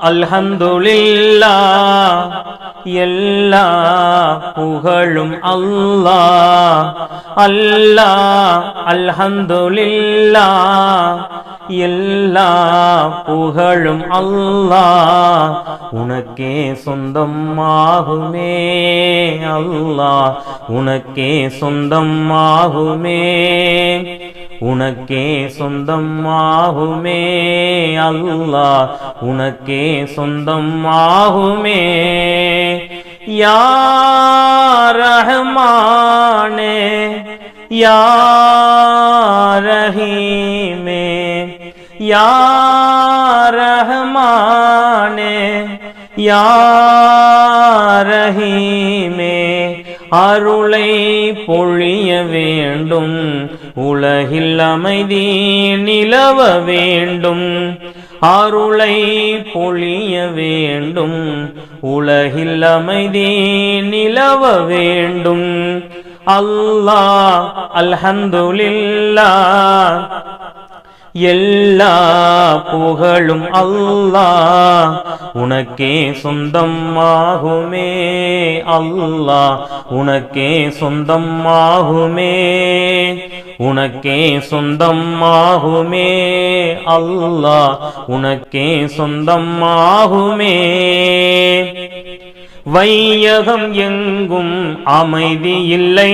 அல்ஹம்துலில்லாஹ் எல்லா புகழும் அல்லாஹ் அல்லாஹ் அல்ஹம்துலில்லாஹ் எல்லா புகழும் அல்லாஹ் உனக்கே சொந்தமாகுமே அல்லாஹ் உனக்கே சொந்தமாகுமே உனக்கே சொந்தமாகுமே அல்லாஹ் உனக்கே சொந்தமாகுமே யா ரஹ்மானே யா ரஹீமே யா ரஹ்மானே யா ரஹீமே அருளை பொழிய வேண்டும் உலகில் அமைதி நிலவ வேண்டும் அருளை பொழிய வேண்டும் உலகில் அமைதி நிலவ வேண்டும் அல்லாஹ் அல்ஹம்துலில்லாஹ் எல்லா புகழும் அல்லாஹ் உனக்கே சொந்தமாகுமே அல்லாஹ் உனக்கே சொந்தமாகுமே உனக்கே சொந்தமாகுமே அல்லாஹ் உனக்கே சொந்தமாகுமே வையகம் எங்கும் அமைதி இல்லை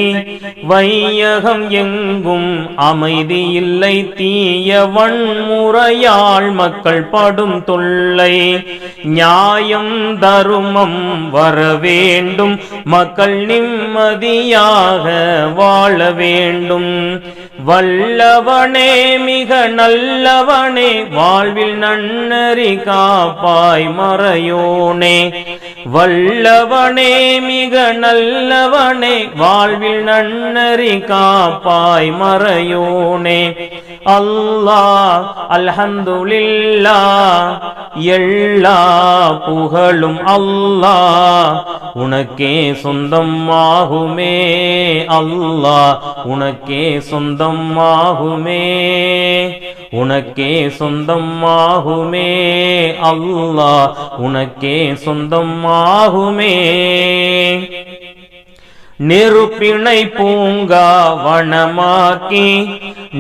வையகம் எங்கும் அமைதி இல்லை தீய வன்முறையால் மக்கள் படும் தொல்லை நியாயம் தருமம் வர வேண்டும் மக்கள் நிம்மதியாக வாழ வேண்டும் வல்லவனே மிக நல்லவனே வாழ்வில் நன்னறி காப்பாய் மறையோனே வல்லவனே மிக நல்லவனே வாழ்வில் நன்னறி காப்பாய் மறையோனே அல்லாஹ் அல்ஹம்துலில்லாஹ் எல்லா புகழும் அல்லாஹ் உனக்கே சொந்தமாகுமே அல்லாஹ் உனக்கே சொந்தமாகுமே உனக்கே சொந்தமாகுமே அல்லாஹ் உனக்கே சொந்தமாகுமே நெருப்பினை பூங்கா வனமாக்கி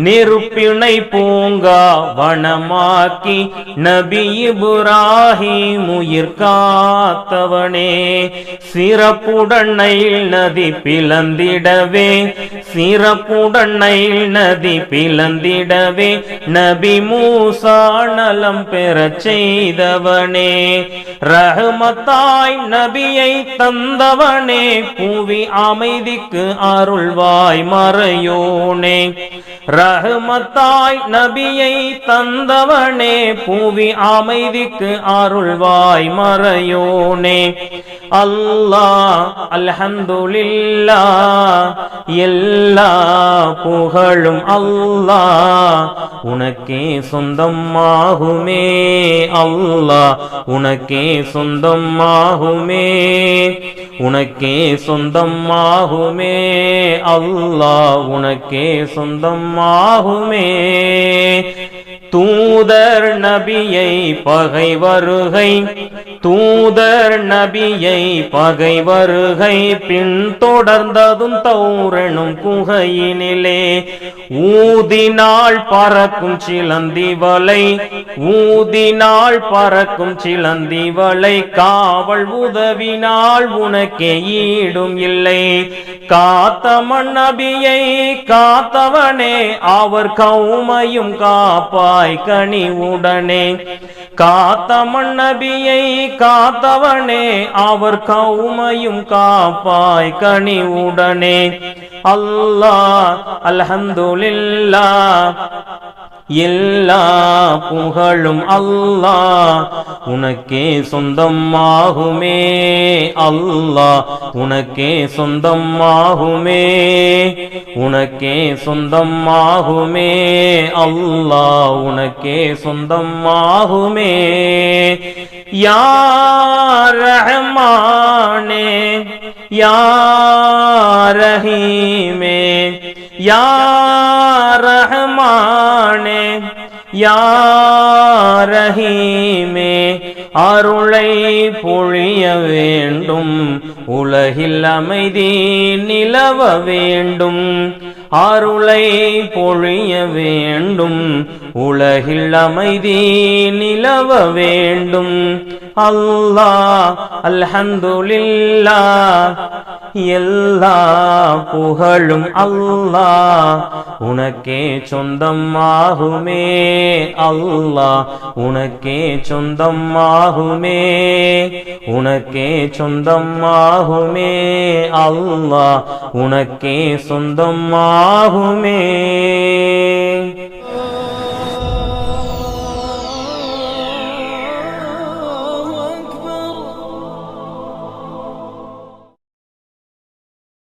நெருப்பினை பூங்கா வனமாக்கி நபி இப்ராஹீம் உயிர் காத்தவனே சிறப்புடன் நைல் நதி பிளந்திடவே சிறப்புடன் நைல் நதி பிளந்திடவே நபி மூசா நலம் பெறச் செய்தவனே ரஹ்மத்தாய் நபியை தந்தவனே புவி அமைதிக்கு அருள்வாய் மறையோனே ரஹ்மத்தாய் நபியை தந்தவனே புவி அமைதிக்கு அருள்வாய் மறையோனே அல்லாஹ் அல்ஹம்துலில்லாஹ் எல்லா புகழும் அல்லாஹ் உனக்கே சொந்தமாகுமே அல்லாஹ் உனக்கே சொந்தமாகுமே உனக்கே சொந்தமாகுமே அல்லாஹ் உனக்கே சொந்தமாகுமே தூதர் நபியை பகை வருகை தூதர் நபியை பகை வருகை பின் தொடர்ந்ததும் தௌரனும் குகையினிலே ஊதினால் பறக்கும் சிலந்தி வலை ஊதினால் பறக்கும் சிலந்தி வலை காவல் உதவினால் உனக்கே ஈடும் இல்லை காத்தமன் நபியை காத்தவனே அவர் கௌமையும் காப்பாய் கனிவுடனே காத்தமன் நபியை காத்தவனே அவர் கௌமையும் காப்பாய் கனிவுடனே அல்லாஹ் அல்ஹம்துலில்லாஹ் எல்லா புகழும் அல்லாஹ் உனக்கே சொந்தமாகுமே அல்லாஹ் உனக்கே சொந்தமாகுமே உனக்கே சொந்தமாகுமே அல்லாஹ் உனக்கே சொந்தமாகுமே யா ரஹ்மானே யா ரஹீமே யா ரஹ்மானே யா ரஹீமே அருளை பொழிய வேண்டும், உலகில் அமைதி நிலவ வேண்டும். அருளை பொழிய வேண்டும், உலகில் அமைதி நிலவ வேண்டும். அல்லாஹ் அல்ஹம்துலில்லாஹ், எல்லா புகழும் அல்லாஹ் உனக்கே சொந்தமாகுமே. அல்லாஹ் உனக்கே சொந்தமாகுமே, உனக்கே சொந்தமாகுமே. அல்லாஹ் உனக்கே சொந்தமாகுமே.